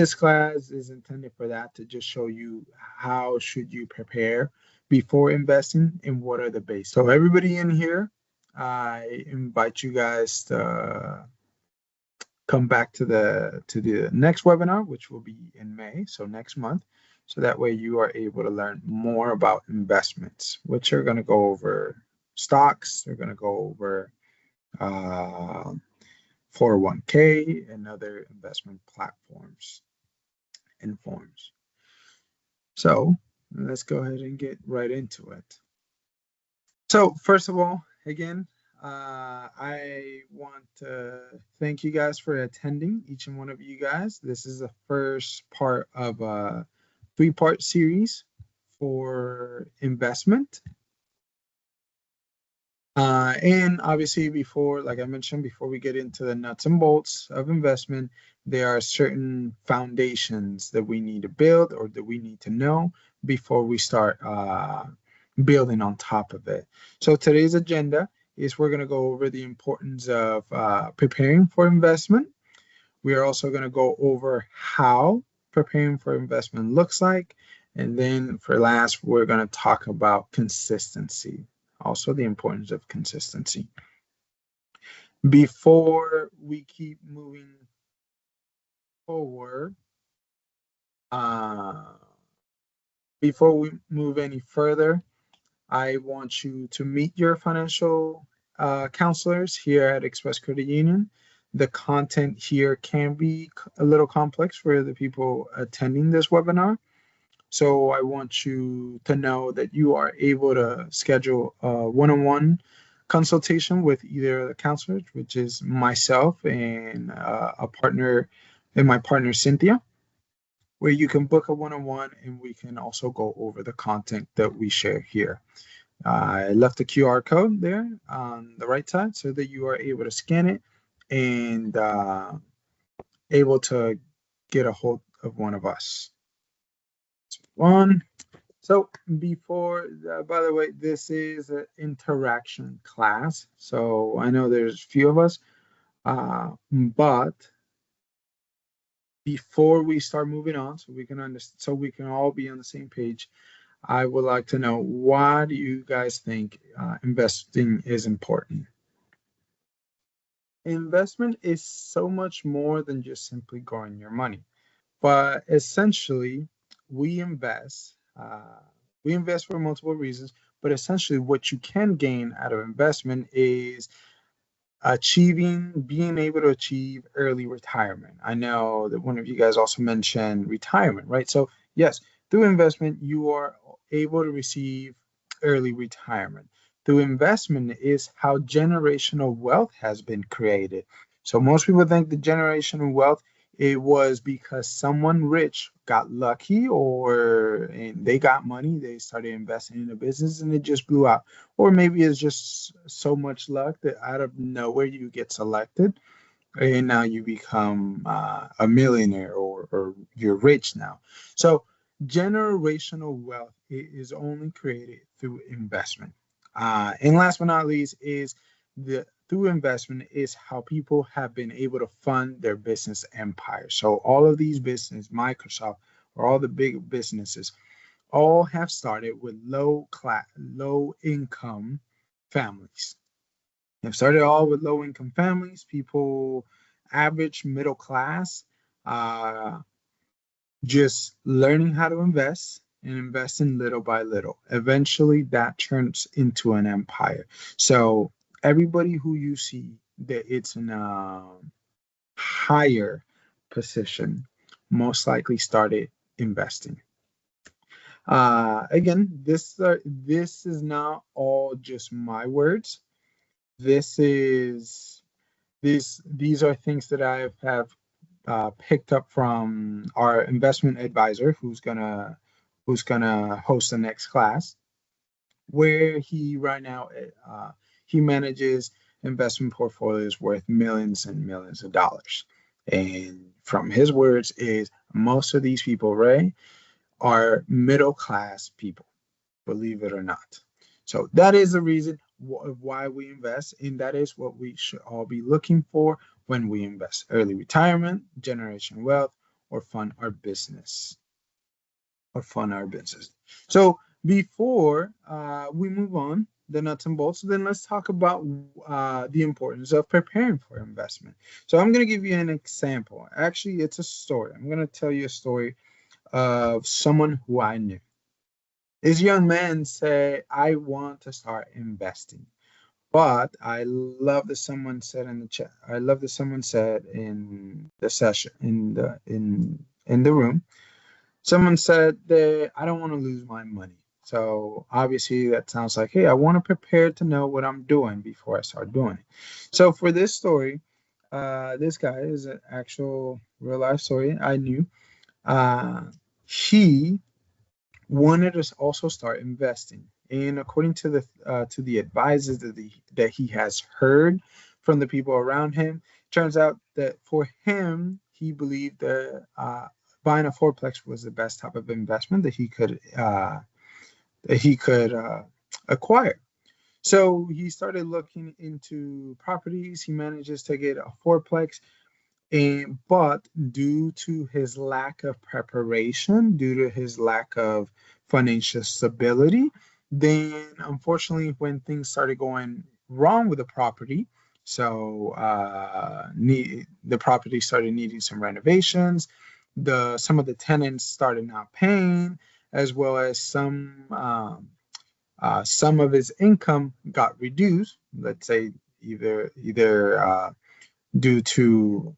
This class is intended for that, to just show you how should you prepare before investing and what are the basics. So everybody in here, I invite you guys to come back to the next webinar, which will be in May, so next month. So that way you are able to learn more about investments, which are going to go over stocks, they're going to go over uh, 401k and other investment platforms and forms. So let's go ahead and get right into it. So first of all, again, I want to thank you guys for attending, each and one of you guys. This is the first part of a three-part series for investment. And obviously before, like I mentioned, before we get into the nuts and bolts of investment, there are certain foundations that we need to build or that we need to know before we start building on top of it. So today's agenda is we're going to go over the importance of preparing for investment. We are also going to go over how preparing for investment looks like. And then for last, we're going to talk about consistency. Also the importance of consistency. Before we keep moving forward, before we move any further, I want you to meet your financial counselors here at Express Credit Union. The content here can be a little complex for the people attending this webinar. So I want you to know that you are able to schedule a one-on-one consultation with either the counselors, which is myself and my partner Cynthia, where you can book a one-on-one and we can also go over the content that we share here. I left the QR code there on the right side so that you are able to scan it and able to get a hold of one of us. One. So before, by the way, this is an interaction class. So I know there's a few of us, but before we start moving on, so we can understand, so we can all be on the same page, I would like to know, why do you guys think investing is important? Investment is so much more than just simply growing your money, but essentially we invest. We invest for multiple reasons, but essentially what you can gain out of investment is being able to achieve early retirement. I know that one of you guys also mentioned retirement, right? So yes, through investment, you are able to receive early retirement. Through investment is how generational wealth has been created. So most people think the generational wealth, it was because someone rich got lucky or and they got money, they started investing in a business and it just blew out. Or maybe it's just so much luck that out of nowhere you get selected and now you become a millionaire or you're rich now. So generational wealth is only created through investment. And last but not least is through investment is how people have been able to fund their business empire. So all of these businesses, Microsoft, or all the big businesses, all have started with low income families. They've started all with low income families, people, average middle class, uh, just learning how to invest and investing little by little. Eventually, that turns into an empire. So everybody who you see that it's in a higher position most likely started investing. Again, this is not all just my words. This is these are things that I have picked up from our investment advisor, who's gonna host the next class, where he right now he manages investment portfolios worth millions and millions of dollars. And from his words is most of these people, Ray, are middle class people, believe it or not. So that is the reason why we invest, and that is what we should all be looking for when we invest. Early retirement, generation wealth, or fund our business. So before we move on, the nuts and bolts, then let's talk about the importance of preparing for investment. So I'm going to give you an example. Actually, it's a story. I'm going to tell you a story of someone who I knew. This young man said, I want to start investing. But I love that someone said in the chat. I love that someone said in the session, in the room. Someone said that I don't want to lose my money. So obviously that sounds like, hey, I want to prepare to know what I'm doing before I start doing it. So for this story, this guy is an actual real life story I knew. He wanted to also start investing, and according to the advices that he has heard from the people around him, turns out that for him, he believed that buying a fourplex was the best type of investment that he could acquire. So he started looking into properties. He manages to get a fourplex, but due to his lack of preparation, due to his lack of financial stability, then unfortunately, when things started going wrong with the property, so the property started needing some renovations. Some of the tenants started not paying, as well as some of his income got reduced. Let's say either due to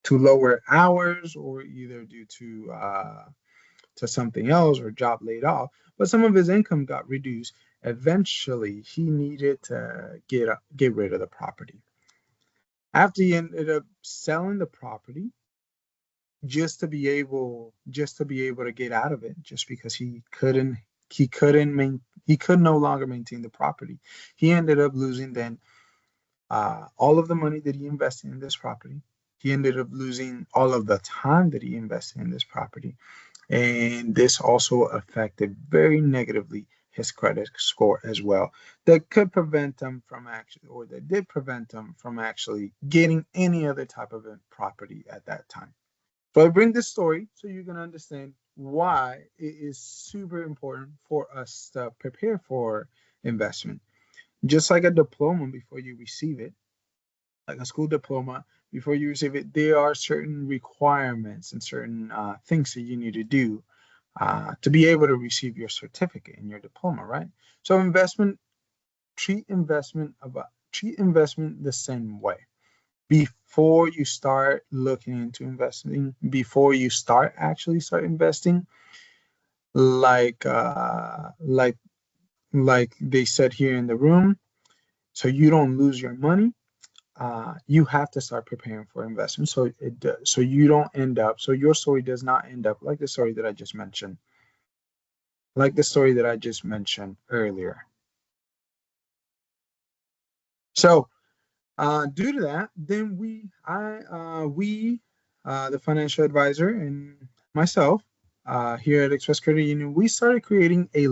lower hours, or either due to something else, or job laid off. But some of his income got reduced. Eventually, he needed to get rid of the property. After he ended up selling the property, just to be able to get out of it, just because he could no longer maintain the property. He ended up losing then all of the money that he invested in this property. He ended up losing all of the time that he invested in this property. And this also affected very negatively his credit score as well. That could prevent him from that did prevent him from actually getting any other type of property at that time. So I bring this story so you can understand why it is super important for us to prepare for investment. Just like a diploma before you receive it, like a school diploma, before you receive it, there are certain requirements and certain things that you need to do to be able to receive your certificate and your diploma, right? So treat investment the same way. Before you start looking into investing, before you start investing, like they said here in the room, so you don't lose your money. You have to start preparing for investment, so you don't end up, so your story does not end up like the story that I just mentioned, earlier. So due to that, then the financial advisor and myself here at Express Credit Union, we started creating a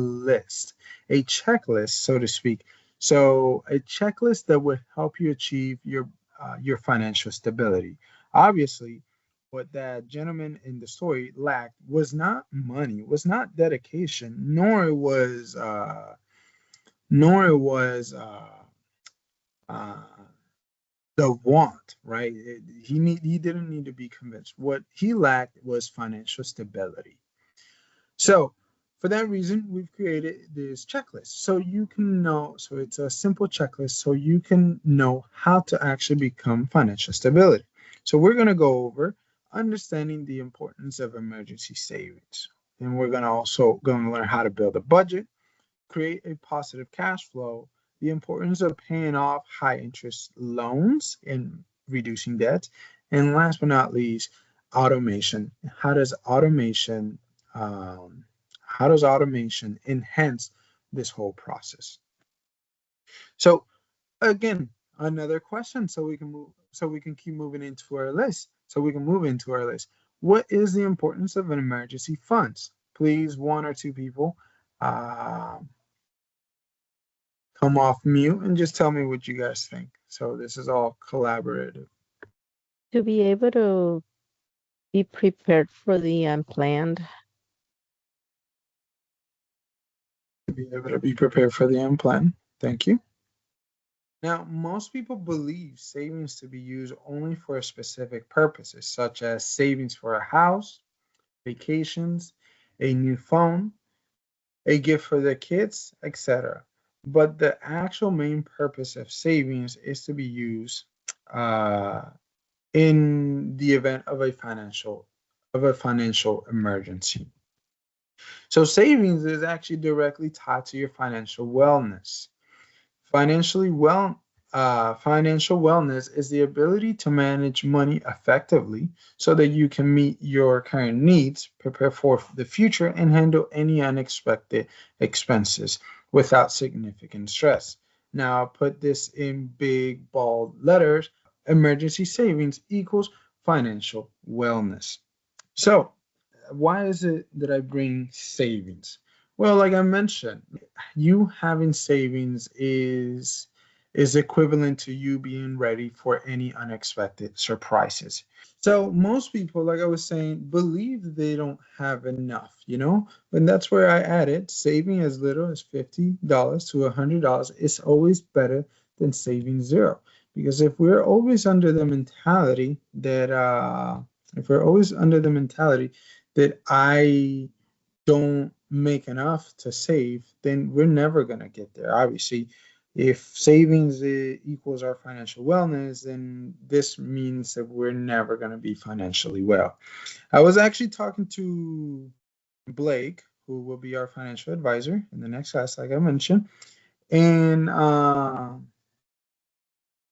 checklist, so to speak. So a checklist that would help you achieve your financial stability. Obviously, what that gentleman in the story lacked was not money, was not dedication, nor was uh, the want, right? He didn't need to be convinced. What he lacked was financial stability. So for that reason, we've created this checklist so you can know. So it's a simple checklist so you can know how to actually become financial stability. So we're going to go over understanding the importance of emergency savings. And we're also going to learn how to build a budget, create a positive cash flow, the importance of paying off high interest loans and reducing debt, and last but not least, automation. How does automation enhance this whole process? So again, another question so we can keep moving into our list. What is the importance of an emergency funds? Please, one or two people come off mute and just tell me what you guys think. So this is all collaborative. To be able to Be prepared for the unplanned. Be able to be prepared for the unplanned. Thank you. Now, most people believe savings to be used only for specific purposes, such as savings for a house, vacations, a new phone, a gift for their kids, etc. But the actual main purpose of savings is to be used uh, in the event of a financial emergency. So savings is actually directly tied to your financial wellness. Financially well, Financial wellness is the ability to manage money effectively so that you can meet your current needs, prepare for the future, and handle any unexpected expenses without significant stress. Now, I'll put this in big bold letters. Emergency savings equals financial wellness. So, why is it that I bring savings? Well, like I mentioned, you having savings is equivalent to you being ready for any unexpected surprises. So most people, like I was saying, believe that they don't have enough, And that's where I added saving as little as $50 to $100 is always better than saving zero. Because if we're always under the mentality that I don't make enough to save, then we're never going to get there. Obviously, if savings equals our financial wellness, then this means that we're never going to be financially well. I was actually talking to Blake, who will be our financial advisor in the next class, like I mentioned. And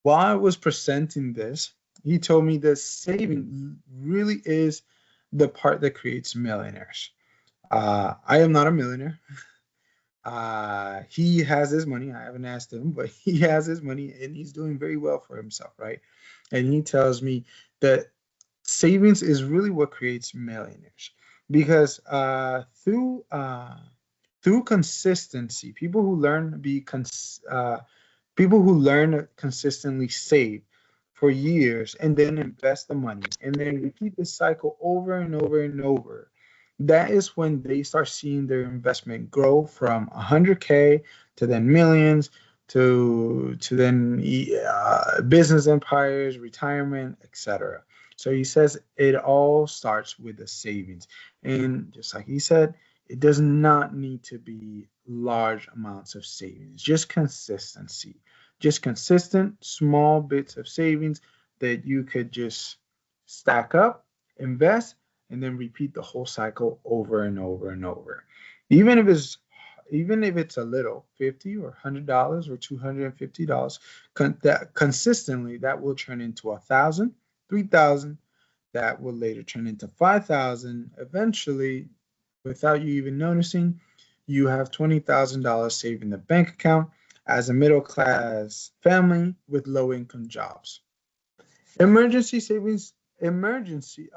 while I was presenting this, he told me that saving really is the part that creates millionaires. I am not a millionaire. He has his money. I haven't asked him, but he has his money and he's doing very well for himself, right? And he tells me that savings is really what creates millionaires because through consistency, people who learn to consistently save for years and then invest the money and then repeat the cycle over and over and over, that is when they start seeing their investment grow from 100K to then millions to then business empires, retirement, etc. So he says it all starts with the savings. And just like he said, it does not need to be large amounts of savings, just consistency, just consistent small bits of savings that you could just stack up, invest, and then repeat the whole cycle over and over and over. Even if it's even if it's a little, $50 or $100 or $250, that consistently that will turn into 1,000, 3,000. That will later turn into 5,000. Eventually, without you even noticing, you have $20,000 saved in the bank account as a middle class family with low income jobs. Emergency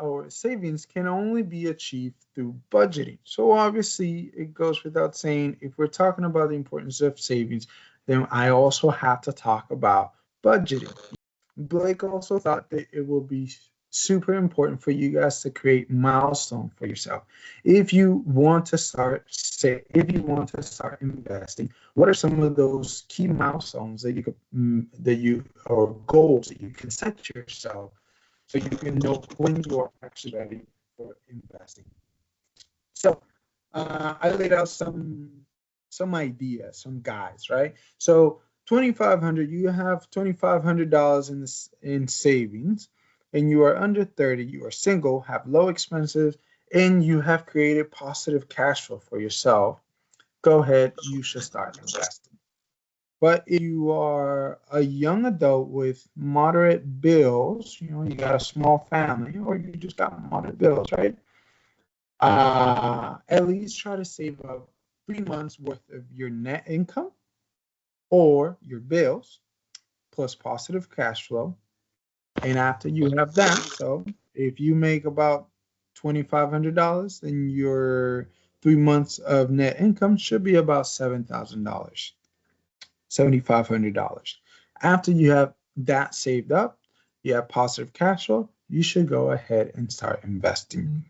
or savings can only be achieved through budgeting. So obviously it goes without saying, if we're talking about the importance of savings, then I also have to talk about budgeting. Blake also thought that it will be super important for you guys to create milestones for yourself. If you want to start investing, what are some of those key milestones or goals that you can set yourself so you can know when you are actually ready for investing? So I laid out some ideas, some guides, right? So 2,500, you have $2,500 in savings, and you are under 30, you are single, have low expenses, and you have created positive cash flow for yourself. Go ahead, you should start investing. But if you are a young adult with moderate bills, you got a small family, or you just got moderate bills, right? At least try to save up 3 months worth of your net income or your bills plus positive cash flow. And after you have that, so if you make about $2,500, then your 3 months of net income should be about $7,000, $7,500. After you have that saved up, you have positive cash flow, you should go ahead and start investing.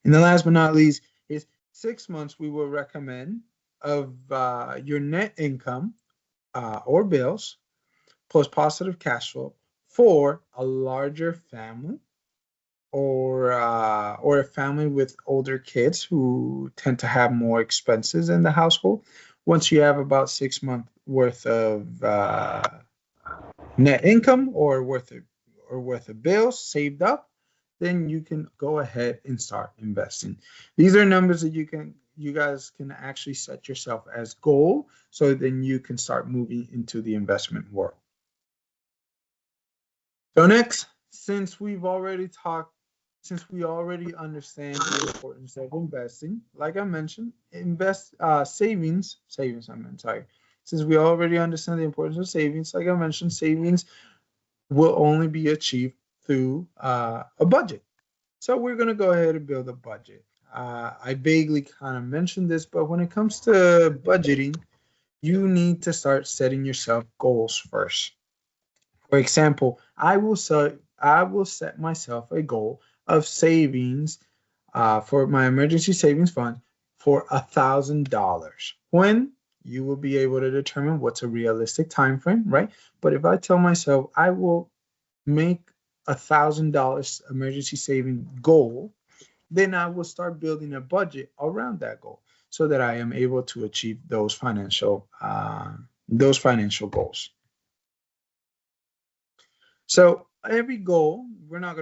And the last but not least is 6 months we will recommend of your net income or bills plus positive cash flow for a larger family or a family with older kids who tend to have more expenses in the household. Once you have about 6 months worth of net income or worth of bills saved up, then you can go ahead and start investing. These are numbers that you guys can actually set yourself as goal, so then you can start moving into the investment world. So next, since we already understand the importance of investing, like I mentioned, savings. Sorry. Since we already understand the importance of savings, like I mentioned, savings will only be achieved through a budget. So we're going to go ahead and build a budget. I vaguely kind of mentioned this, but when it comes to budgeting, you need to start setting yourself goals first. For example, I will set myself a goal of savings for my emergency savings fund for $1,000. When you will be able to determine what's a realistic time frame, right? But if I tell myself I will make $1,000 emergency saving goal, then I will start building a budget around that goal so that I am able to achieve those financial goals. So every goal, we're not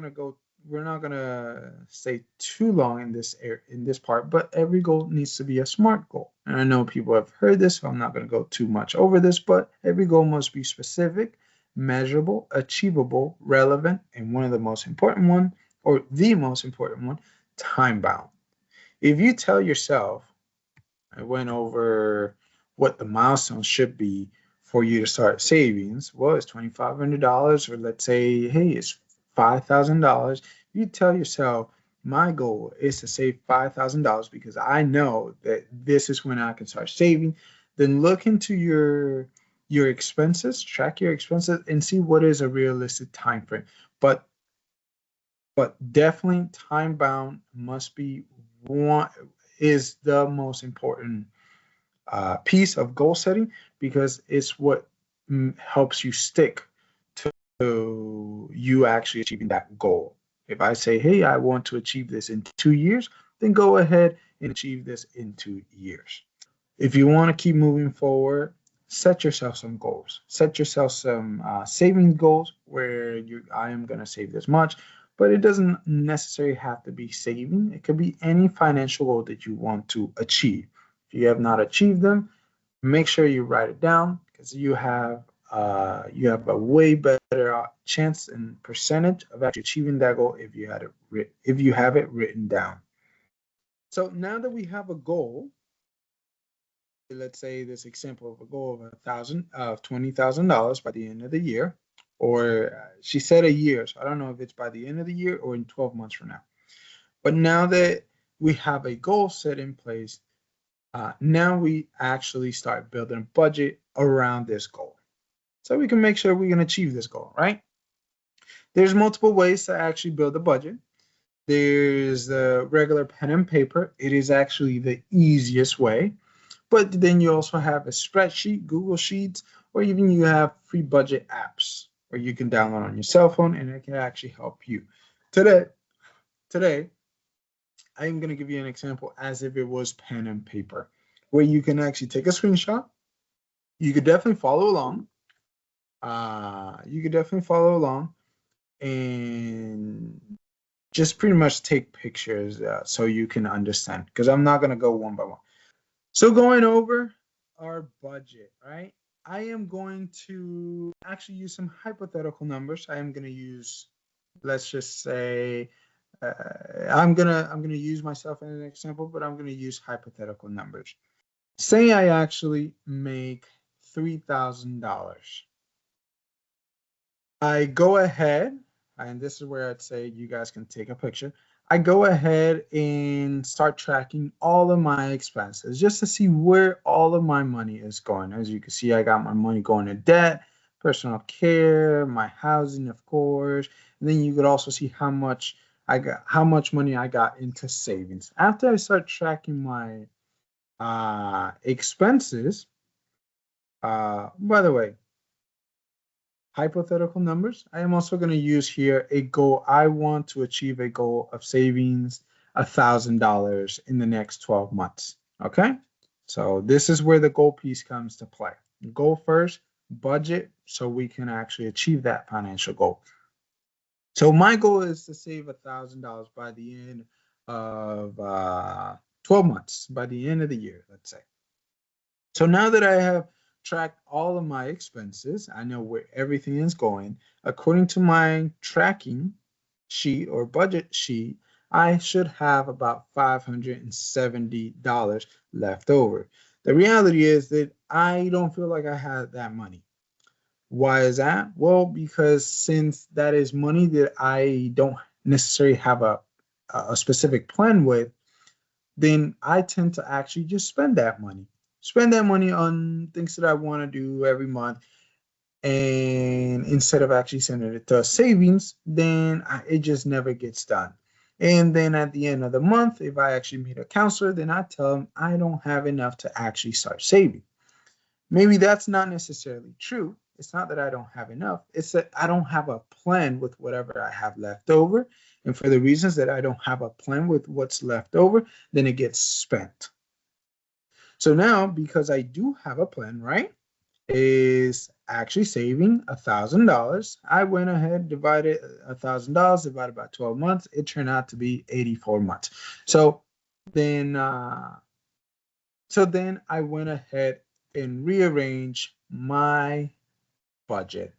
gonna stay too long in this part, but every goal needs to be a SMART goal. And I know people have heard this, so I'm not gonna go too much over this, but every goal must be specific, measurable, achievable, relevant, and one of the most important one, or the most important one, time bound. If you tell yourself, I went over what the milestone should be for you to start savings. Well, it's $2,500, or let's say, hey, it's $5,000. You tell yourself, my goal is to save $5,000 because I know that this is when I can start saving. Then look into your expenses, track your expenses, and see what is a realistic time frame. But definitely time bound must be one is the most important piece of goal setting, because it's what helps you stick to you actually achieving that goal. If I say, hey, I want to achieve this in 2 years, then go ahead and achieve this in 2 years. If you want to keep moving forward, set yourself some goals. Set yourself some saving goals where I am going to save this much, but it doesn't necessarily have to be saving. It could be any financial goal that you want to achieve. If you have not achieved them, make sure you write it down, because you have a way better chance and percentage of actually achieving that goal if you have it written down. So now that we have a goal, let's say this example of a goal of $20,000 by the end of the year, or she said a year, so I don't know if it's by the end of the year or in 12 months from now. But now that we have a goal set in place, now we actually start building a budget around this goal, so we can make sure we can achieve this goal, right? There's multiple ways to actually build a budget. There's the regular pen and paper. It is actually the easiest way. But then you also have a spreadsheet, Google Sheets, or even you have free budget apps where you can download on your cell phone, and it can actually help you. Today, I'm going to give you an example as if it was pen and paper, where you can actually take a screenshot. You could definitely follow along. And just pretty much take pictures so you can understand, because I'm not going to go one by one. So going over our budget, right? I am going to actually use some hypothetical numbers. I am going to use, let's just say, I'm gonna use myself as an example, but I'm going to use hypothetical numbers. Say I actually make $3,000. I go ahead, and this is where I'd say you guys can take a picture. I go ahead and start tracking all of my expenses just to see where all of my money is going. As you can see, I got my money going to debt, personal care, my housing, of course, And then you could also see how much money I got into savings. After I start tracking my expenses, by the way, hypothetical numbers, I am also going to use here a goal. I want to achieve a goal of savings $1,000 in the next 12 months. Okay, so this is where the goal piece comes to play. Goal first, budget, so we can actually achieve that financial goal. So my goal is to save $1,000 by the end of 12 months, by the end of the year, let's say. So now that I have tracked all of my expenses, I know where everything is going. According to my tracking sheet or budget sheet, I should have about $570 left over. The reality is that I don't feel like I had that money. Why is that? Well, because since that is money that I don't necessarily have a specific plan with, then I tend to actually just spend that money. Spend that money on things that I want to do every month. And instead of actually sending it to savings, then it just never gets done. And then at the end of the month, if I actually meet a counselor, then I tell them I don't have enough to actually start saving. Maybe that's not necessarily true. It's not that I don't have enough. It's that I don't have a plan with whatever I have left over. And for the reasons that I don't have a plan with what's left over, then it gets spent. So now, because I do have a plan, right, is actually saving $1,000. I went ahead, divided $1,000 divided by 12 months. It turned out to be 84 months. So then I went ahead and rearrange my budget.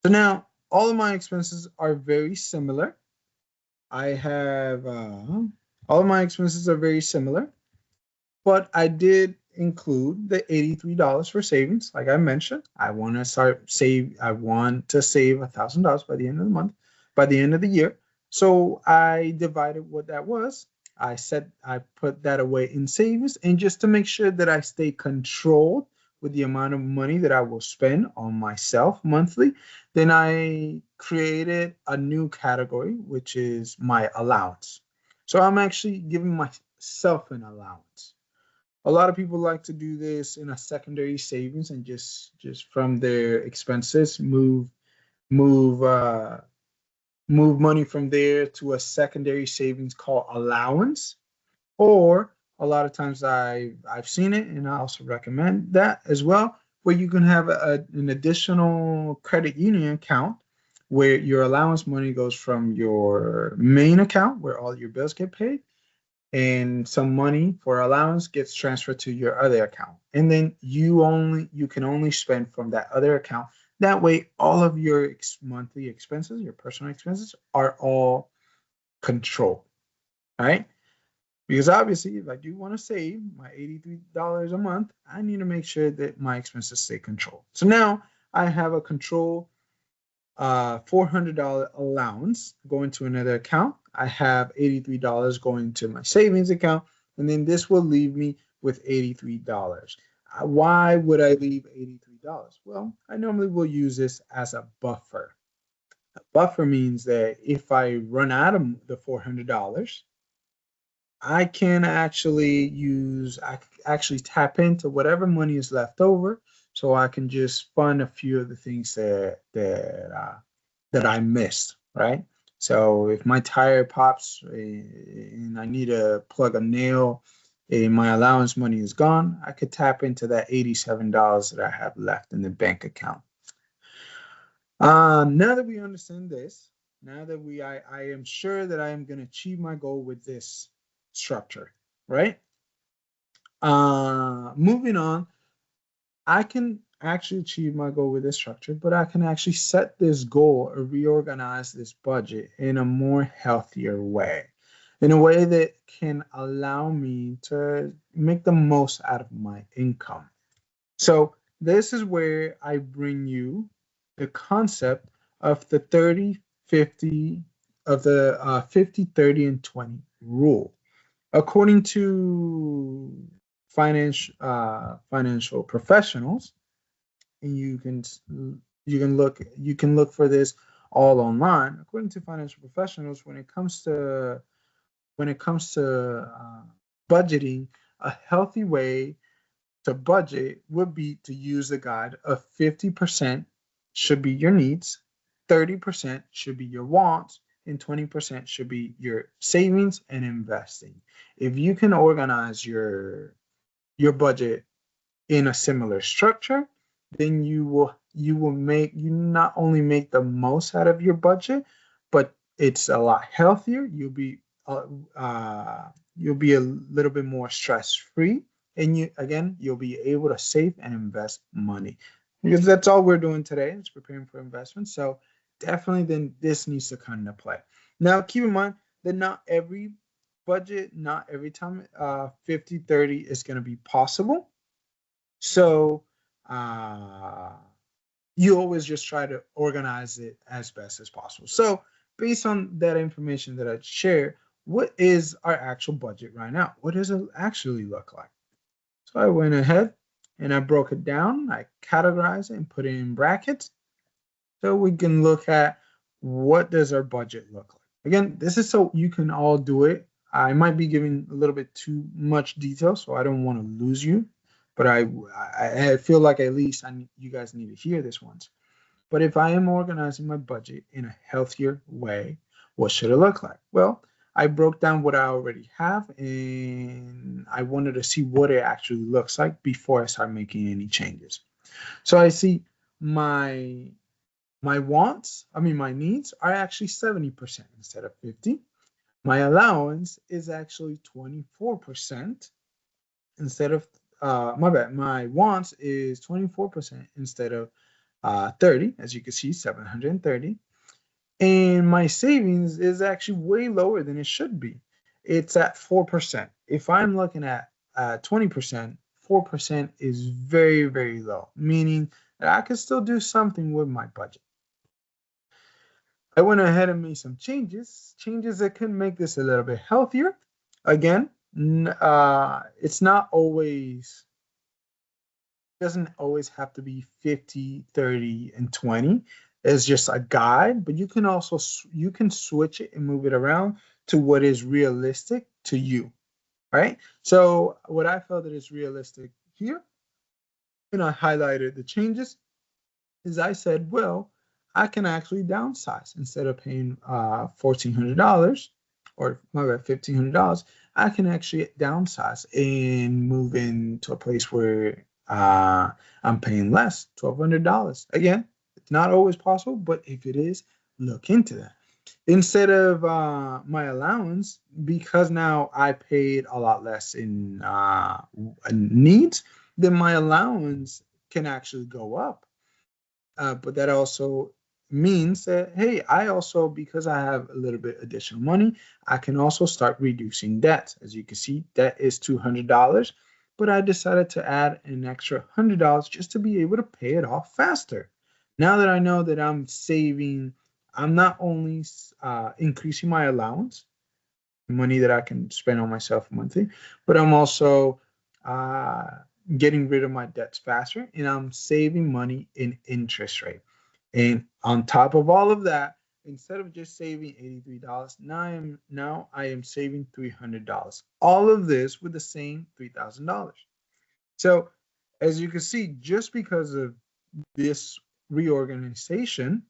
So now all of my expenses are very similar. I have all of my expenses are very similar, but I did include the $83 for savings. Like I mentioned, I want to save $1,000 by the end of the month, by the end of the year. So I divided what that was. I put that away in savings, and just to make sure that I stay controlled with the amount of money that I will spend on myself monthly, then I created a new category, which is my allowance. So I'm actually giving myself an allowance. A lot of people like to do this in a secondary savings and just from their expenses move uh, move money from there to a secondary savings called allowance. Or a lot of times I've seen it, and I also recommend that as well, where you can have an additional credit union account where your allowance money goes from your main account where all your bills get paid, and some money for allowance gets transferred to your other account, and then you can only spend from that other account. That way all of your monthly expenses, your personal expenses, are all controlled. All right, because obviously if I do want to save my $83 a month, I need to make sure that my expenses stay controlled. So now I have a control $400 allowance going to another account. I have $83 going to my savings account, and then this will leave me with $83. Why would I leave $83? Well, I normally will use this as a buffer. A buffer means that if I run out of the $400, I can actually tap into whatever money is left over, so I can just fund a few of the things that I missed, right? So if my tire pops and I need to plug a nail and my allowance money is gone, I could tap into that $87 that I have left in the bank account. Now that we understand this, now that I am sure that I am going to achieve my goal with this structure, right? Moving on, I can actually achieve my goal with this structure, but I can actually set this goal or reorganize this budget in a more healthier way, in a way that can allow me to make the most out of my income. So this is where I bring you the concept of the 30, 50, of the 50, 30, and 20 rule. According to financial professionals, and you can look for this all online. According to financial professionals, when it comes to budgeting, a healthy way to budget would be to use the guide of 50% should be your needs, 30% should be your wants, and 20% should be your savings and investing. If you can organize your budget in a similar structure, then you not only make the most out of your budget, but it's a lot healthier. You'll be a little bit more stress free, and you'll be able to save and invest money, because that's all we're doing today is preparing for investment. So definitely, then this needs to come into play. Now, keep in mind that not every budget, not every time 50/30 is going to be possible. So uh, you always just try to organize it as best as possible. So based on that information that I shared, what is our actual budget right now? What does it actually look like? So I went ahead and I broke it down. I categorized it and put it in brackets so we can look at what does our budget look like. Again, this is so you can all do it. I might be giving a little bit too much detail, so I don't want to lose you, but I feel like at least you guys need to hear this once. But if I am organizing my budget in a healthier way, what should it look like? Well, I broke down what I already have and I wanted to see what it actually looks like before I start making any changes. So I see my my needs are actually 70% instead of 50. My allowance is actually 24% instead of my bad. My wants is 24% instead of 30, as you can see, 730. And my savings is actually way lower than it should be. It's at 4%. If I'm looking at 20%, 4% is very, very low, meaning that I could still do something with my budget. I went ahead and made some changes that could make this a little bit healthier. Again, it's not always, doesn't always have to be 50, 30, and 20. It's just a guide, but you can also you can switch it and move it around to what is realistic to you, right? So what I felt that is realistic here, and I highlighted the changes, is I said, well, I can actually downsize instead of paying $1,400 or my bad, $1,500. I can actually downsize and move into a place where I'm paying less, $1,200. Again, it's not always possible, but if it is, look into that. Instead of my allowance, because now I paid a lot less in needs, then my allowance can actually go up. But that also means that, hey, I also, because I have a little bit additional money, I can also start reducing debt. As you can see, debt is $200, but I decided to add an extra $100 just to be able to pay it off faster. Now that I know that I'm saving, I'm not only increasing my allowance, money that I can spend on myself monthly, but I'm also uh, getting rid of my debts faster and I'm saving money in interest rate. And on top of all of that, instead of just saving $83, now I am saving $300. All of this with the same $3,000. So as you can see, just because of this reorganization,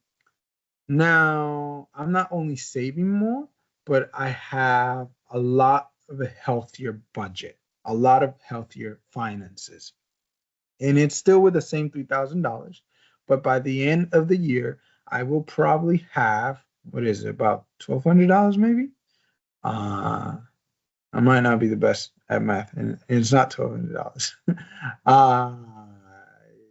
now I'm not only saving more, but I have a lot of a healthier budget, a lot of healthier finances. And it's still with the same $3,000, but by the end of the year, I will probably have, what is it, about $1,200 maybe? Uh, I might not be the best at math, and it's not $1,200. uh,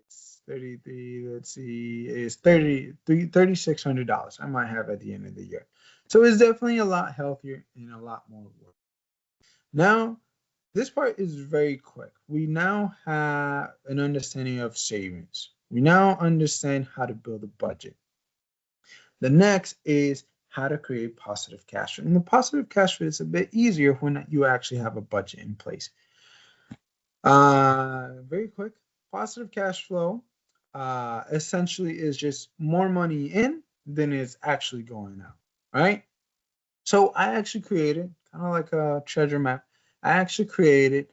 it's 33, let's see, it's $3,600 I might have at the end of the year. So it's definitely a lot healthier and a lot more work. Now, this part is very quick. We now have an understanding of savings. We now understand how to build a budget. The next is how to create positive cash flow. And the positive cash flow is a bit easier when you actually have a budget in place. Very quick. Positive cash flow essentially is just more money in than it's actually going out, right? So I actually created kind of like a treasure map. I actually created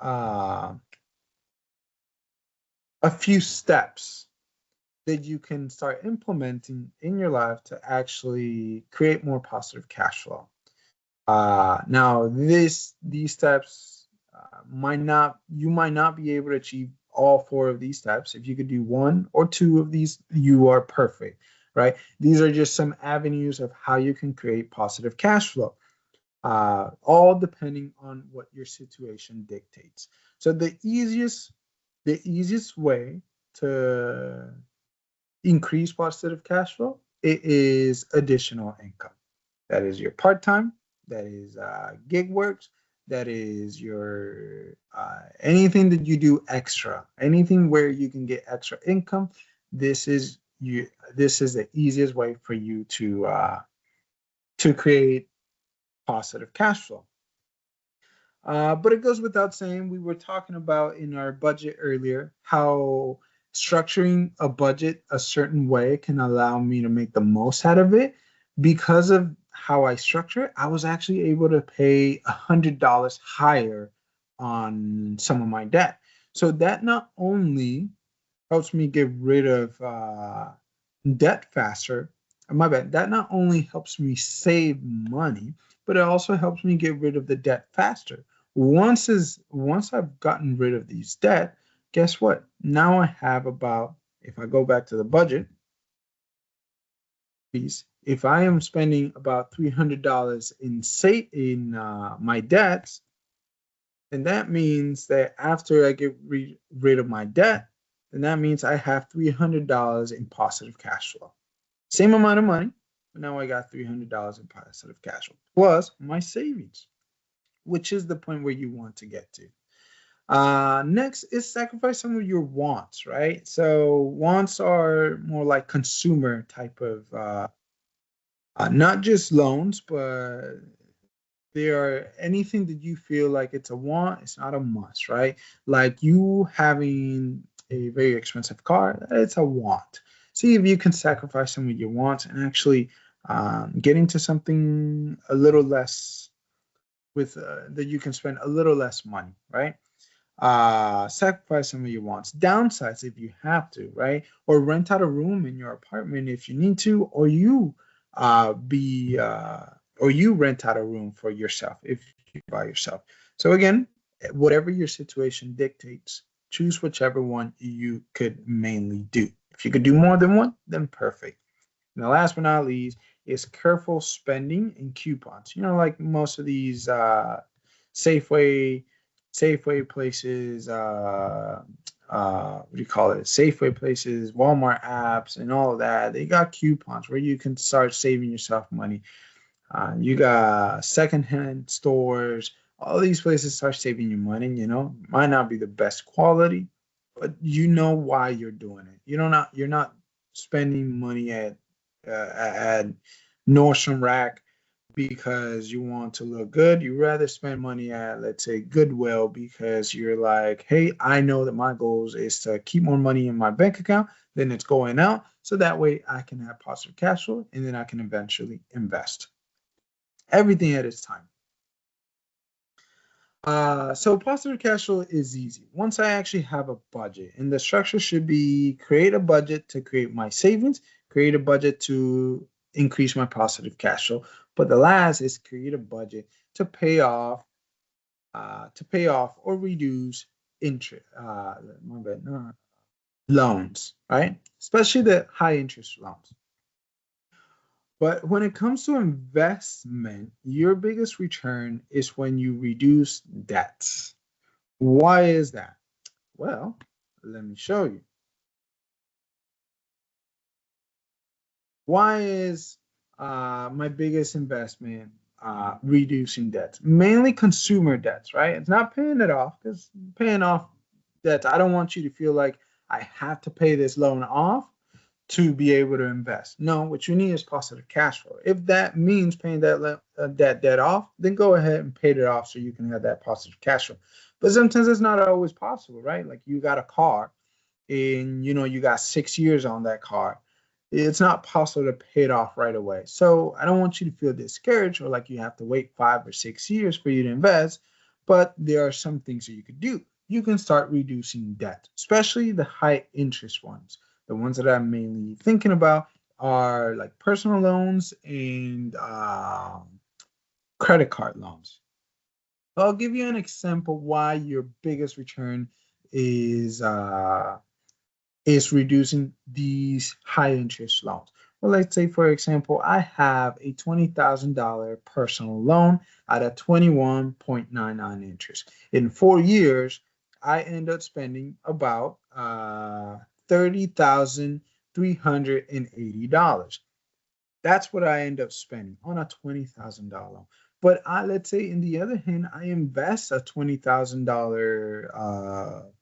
uh, a few steps that you can start implementing in your life to actually create more positive cash flow. Now, these steps might not you might not be able to achieve all four of these steps. If you could do one or two of these, you are perfect, right? These are just some avenues of how you can create positive cash flow, all depending on what your situation dictates. So the easiest way to increase positive cash flow, it is additional income. That is your part-time, that is gig works, that is your anything that you do extra, anything where you can get extra income. This is you. This is the easiest way for you to create positive cash flow. But it goes without saying, we were talking about in our budget earlier how structuring a budget a certain way can allow me to make the most out of it. Because of how I structure it, I was actually able to pay $100 higher on some of my debt. So that not only helps me get rid of debt faster. My bad. That not only helps me save money, but it also helps me get rid of the debt faster. Once I've gotten rid of these debt, guess what? Now I have about, if I go back to the budget piece, if I am spending about $300 in my debts, then that means that after I get rid of my debt, then that means I have $300 in positive cash flow. Same amount of money, but now I got $300 in positive cash flow plus my savings, which is the point where you want to get to. Next is sacrifice some of your wants, right? So wants are more like consumer type of, not just loans, but they are anything that you feel like it's a want, it's not a must, right? Like you having a very expensive car, it's a want. See if you can sacrifice some of your wants and actually get into something a little less with that you can spend a little less money, right? Sacrifice some of your wants, downsize if you have to, right? Or rent out a room in your apartment if you need to, or be or you rent out a room for yourself if you by yourself. So again, whatever your situation dictates, choose whichever one you could mainly do. If you could do more than one, then perfect. And the last but not least is careful spending and coupons. You know, like most of these Safeway, Safeway places, what do you call it? Safeway places, Walmart apps, and all of that. They got coupons where you can start saving yourself money. You got secondhand stores. All these places start saving you money. You know, might not be the best quality, but you know why you're doing it. You're not spending money at Nordstrom Rack because you want to look good. You rather spend money at, let's say, Goodwill because you're like, hey, I know that my goals is to keep more money in my bank account than it's going out. So that way I can have positive cash flow and then I can eventually invest. Everything at its time. So positive cash flow is easy. Once I actually have a budget, and the structure should be create a budget to create my savings, create a budget to increase my positive cash flow. But the last is create a budget to pay off or reduce interest, loans, right? Especially the high interest loans. But when it comes to investment, your biggest return is when you reduce debts. Why is that? Well, let me show you. Why is my biggest investment reducing debts? Mainly consumer debts, right? It's not paying it off because paying off debts, I don't want you to feel like I have to pay this loan off to be able to invest. No, what you need is positive cash flow. If that means paying that debt off, then go ahead and pay it off so you can have that positive cash flow. But sometimes it's not always possible, right? Like you got a car and you got 6 years on that car it's not possible to pay it off right away. So I don't want you to feel discouraged or like you have to wait 5 or 6 years for you to invest, but there are some things that you could do. You can start reducing debt, especially the high interest ones. The ones that I'm mainly thinking about are like personal loans and credit card loans. I'll give you an example why your biggest return is reducing these high interest loans. Well, let's say, for example, I have a $20,000 personal loan at a 21.99 interest. In 4 years, I end up spending about $30,380. That's what I end up spending on a $20,000 loan. But let's say, in the other hand, I invest a $20,000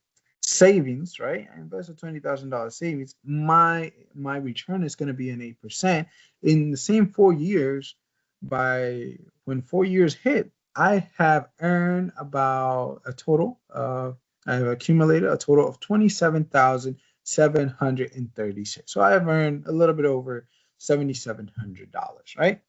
savings, right? I invest a $20,000 savings. My return is going to be an 8%. In the same 4 years, by when 4 years hit, I have earned about a total. I have accumulated a total of 27,736. So I have earned a little bit over $7,700, right?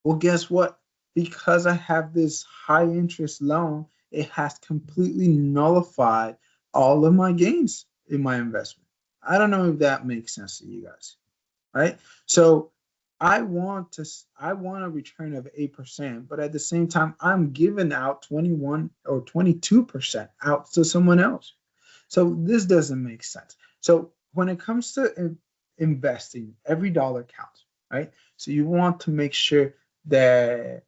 Well, guess what? Because I have this high interest loan, it has completely nullified all of my gains in my investment. I don't know if that makes sense to you guys, right? So I want a return of 8%, but at the same time, I'm giving out 21 or 22% out to someone else. So this doesn't make sense. So when it comes to investing, every dollar counts, right? So you want to make sure that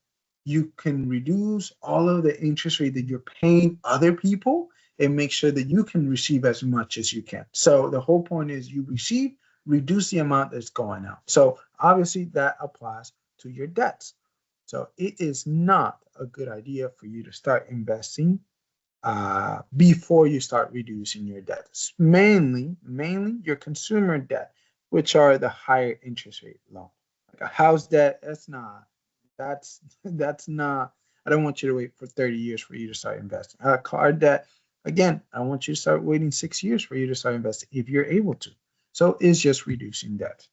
you can reduce all of the interest rate that you're paying other people and make sure that you can receive as much as you can. So the whole point is you receive, reduce the amount that's going out. So obviously that applies to your debts. So it is not a good idea for you to start investing before you start reducing your debts. Mainly your consumer debt, which are the higher interest rate loan. Like a house debt, that's not. I don't want you to wait for 30 years for you to start investing. A car debt, again, I want you to start waiting 6 years for you to start investing if you're able to. So it's just reducing debt.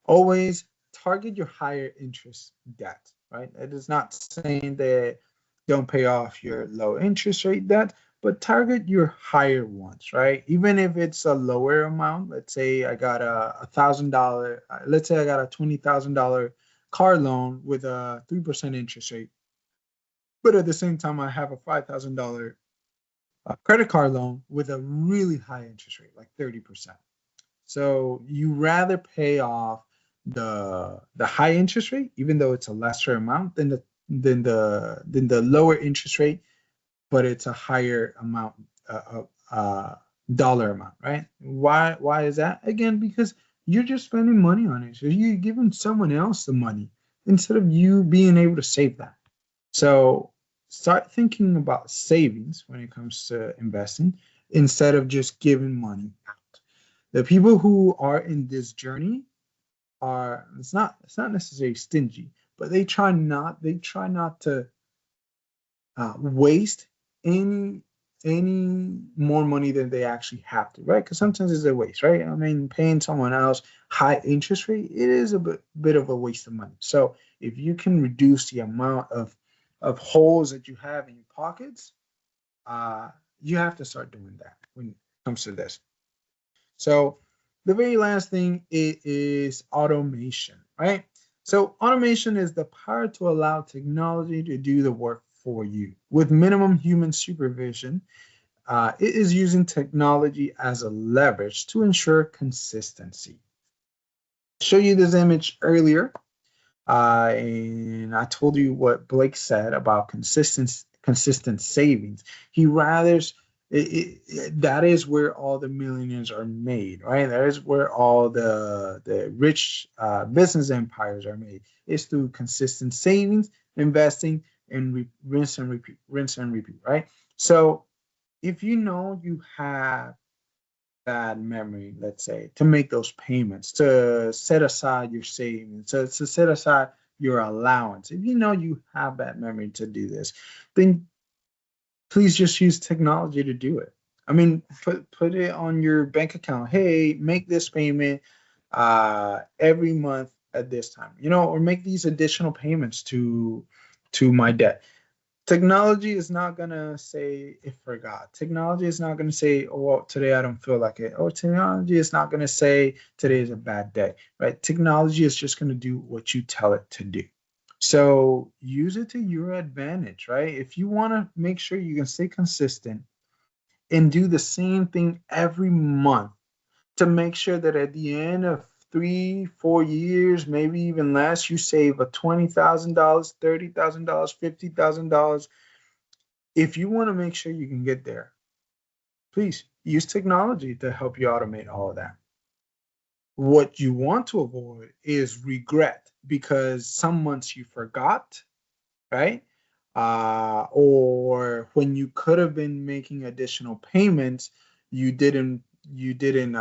Always target your higher interest debt, right? It is not saying that don't pay off your low interest rate debt, but target your higher ones, right? Even if it's a lower amount, let's say I got a $1,000, let's say I got a $20,000 car loan with a 3% interest rate, but at the same time I have a $5,000 credit card loan with a really high interest rate, like 30%. So you rather pay off the high interest rate, even though it's a lesser amount than the lower interest rate, but it's a higher amount, dollar amount, right? Why is that? Again, because you're just spending money on it. So you're giving someone else the money instead of you being able to save that. So start thinking about savings when it comes to investing instead of just giving money out. The people who are in this journey are it's not necessarily stingy, but they try not to waste any more money than they actually have to, right? Because sometimes it's a waste, right? I mean, paying someone else high interest rate, it is a bit of a waste of money. So if you can reduce the amount of holes that you have in your pockets, you have to start doing that when it comes to this. So the very last thing is automation, right? So automation is the power to allow technology to do the work for you with minimum human supervision. It is using technology as a leverage to ensure consistency. I showed you this image earlier, and I told you what Blake said about consistent savings. He rather that is where all the millionaires are made, right? That is where all the rich business empires are made. It's through consistent savings, investing, and rinse and repeat, right? So if you know you have bad memory, let's say, to make those payments, to set aside your savings, to set aside your allowance, if you know you have bad memory to do this, then please just use technology to do it. I mean, put it on your bank account. Hey, make this payment every month at this time, or make these additional payments to my debt. Technology is not gonna say it forgot. Technology is not gonna say, oh, well, today I don't feel like it. Or technology is not gonna say today is a bad day, right? Technology is just gonna do what you tell it to do. So use it to your advantage, right? If you want to make sure you can stay consistent and do the same thing every month to make sure that at the end of 3, 4 years, maybe even less, you save a $20,000, $30,000, $50,000. If you want to make sure you can get there, please use technology to help you automate all of that. What you want to avoid is regret because some months you forgot, right? Or when you could have been making additional payments, you didn't you didn't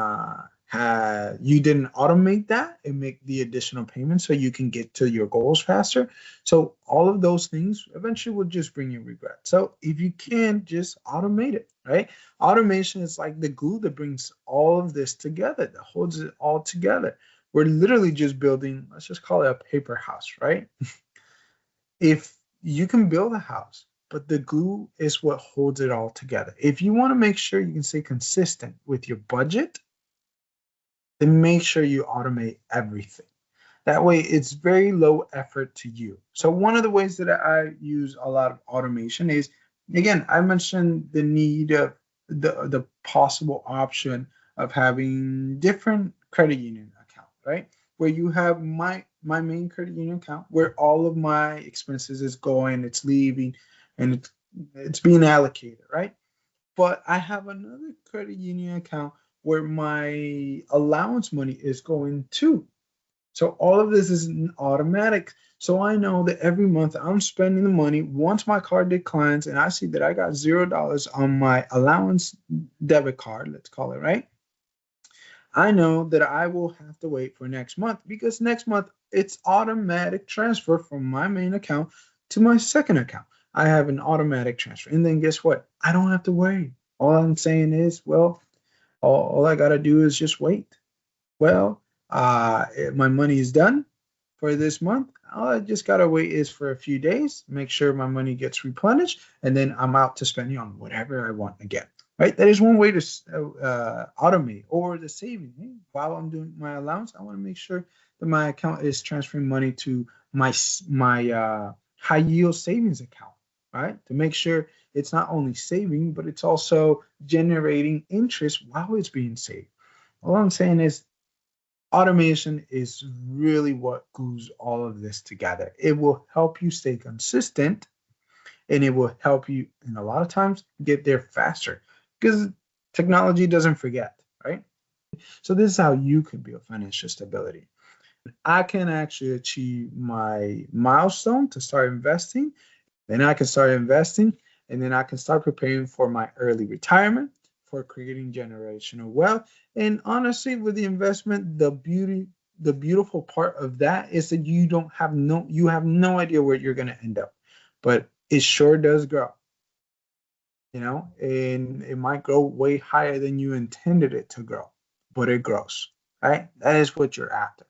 automate that and make the additional payments so you can get to your goals faster. So all of those things eventually will just bring you regret. So if you can, just automate it, right? Automation is like the glue that brings all of this together, that holds it all together. We're literally just building, let's just call it a paper house, right? If you can build a house, but the glue is what holds it all together. If you want to make sure you can stay consistent with your budget, then make sure you automate everything. That way, it's very low effort to you. So one of the ways that I use a lot of automation is, again, I mentioned the need of the possible option of having different credit union account, right? Where you have my main credit union account where all of my expenses is going, it's leaving, and it's being allocated, right? But I have another credit union account where my allowance money is going to. So all of this is automatic. So I know that every month I'm spending the money. Once my card declines and I see that I got $0 on my allowance debit card, let's call it, right? I know that I will have to wait for next month because next month it's automatic transfer from my main account to my second account. I have an automatic transfer. And then guess what? I don't have to worry. All I'm saying is, well, all I got to do is just wait. Well, my money is done for this month. All I just gotta wait is for a few days, make sure my money gets replenished, and then I'm out to spending on whatever I want again. Right? That is one way to automate or the saving. Hey, while I'm doing my allowance, I want to make sure that my account is transferring money to my high yield savings account. Right? To make sure it's not only saving, but it's also generating interest while it's being saved. All I'm saying is automation is really what glues all of this together. It will help you stay consistent and it will help you, and a lot of times, get there faster because technology doesn't forget, right? So, this is how you can build financial stability. I can actually achieve my milestone to start investing, then I can start investing, and then I can start preparing for my early retirement, for creating generational wealth. And honestly, with the investment, the beautiful part of that is that you have no idea where you're gonna end up. But it sure does grow, and it might grow way higher than you intended it to grow, but it grows, right? That is what you're after.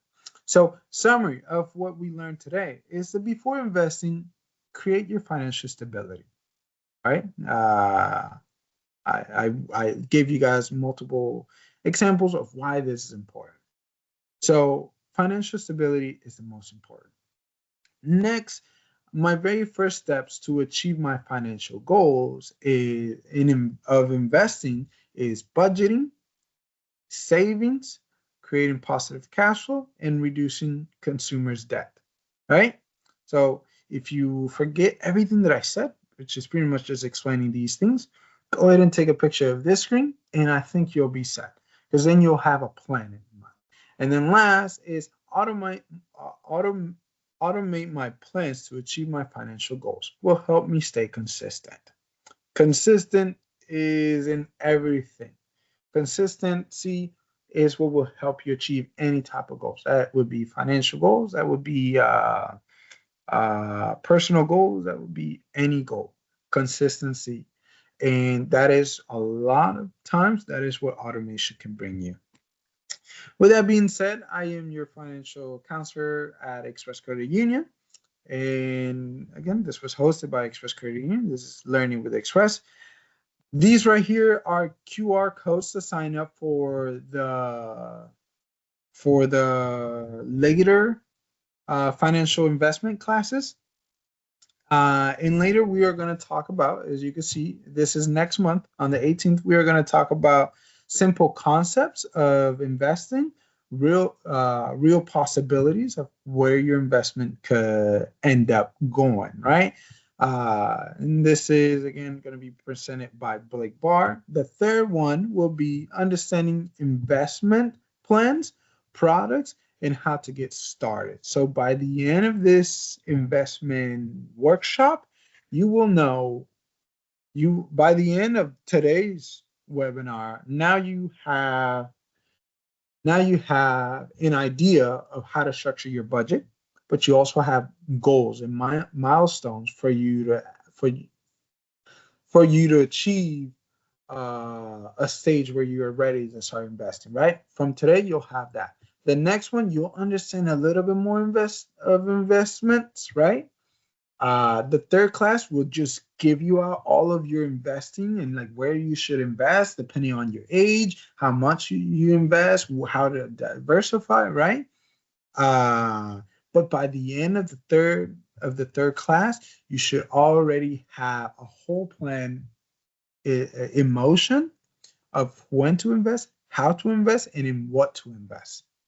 So, summary of what we learned today is that before investing, create your financial stability, right? I gave you guys multiple examples of why this is important. So, financial stability is the most important. Next, my very first steps to achieve my financial goals of investing is budgeting, savings, creating positive cash flow, and reducing consumers' debt. Right? So if you forget everything that I said, which is pretty much just explaining these things, go ahead and take a picture of this screen, and I think you'll be set because then you'll have a plan in mind. And then last is automate my plans to achieve my financial goals. Will help me stay consistent. Consistent is in everything. Consistency is what will help you achieve any type of goals. That would be financial goals. That would be personal goals. That would be any goal. Consistency And that is a lot of times, that is what automation can bring you. With that being said, I am your financial counselor at Express Credit Union. And again, this was hosted by Express Credit Union. This is Learning with Express. These right here are QR codes to sign up for the later financial investment classes. And later we are going to talk about, as you can see, this is next month on the 18th. We are going to talk about simple concepts of investing, real possibilities of where your investment could end up going, right? And this is again going to be presented by Blake Barr. The third one will be understanding investment plans, products, and how to get started. So by the end of this investment workshop, you will know, by the end of today's webinar, now you have an idea of how to structure your budget, but you also have goals and milestones for you to achieve a stage where you're ready to start investing, right? From today, you'll have that. The next one, you'll understand a little bit more of investments, right? The third class will just give you out all of your investing and like where you should invest depending on your age, how much you invest, how to diversify, right? But by the end of the third class, you should already have a whole plan in motion of when to invest, how to invest, and in what to invest.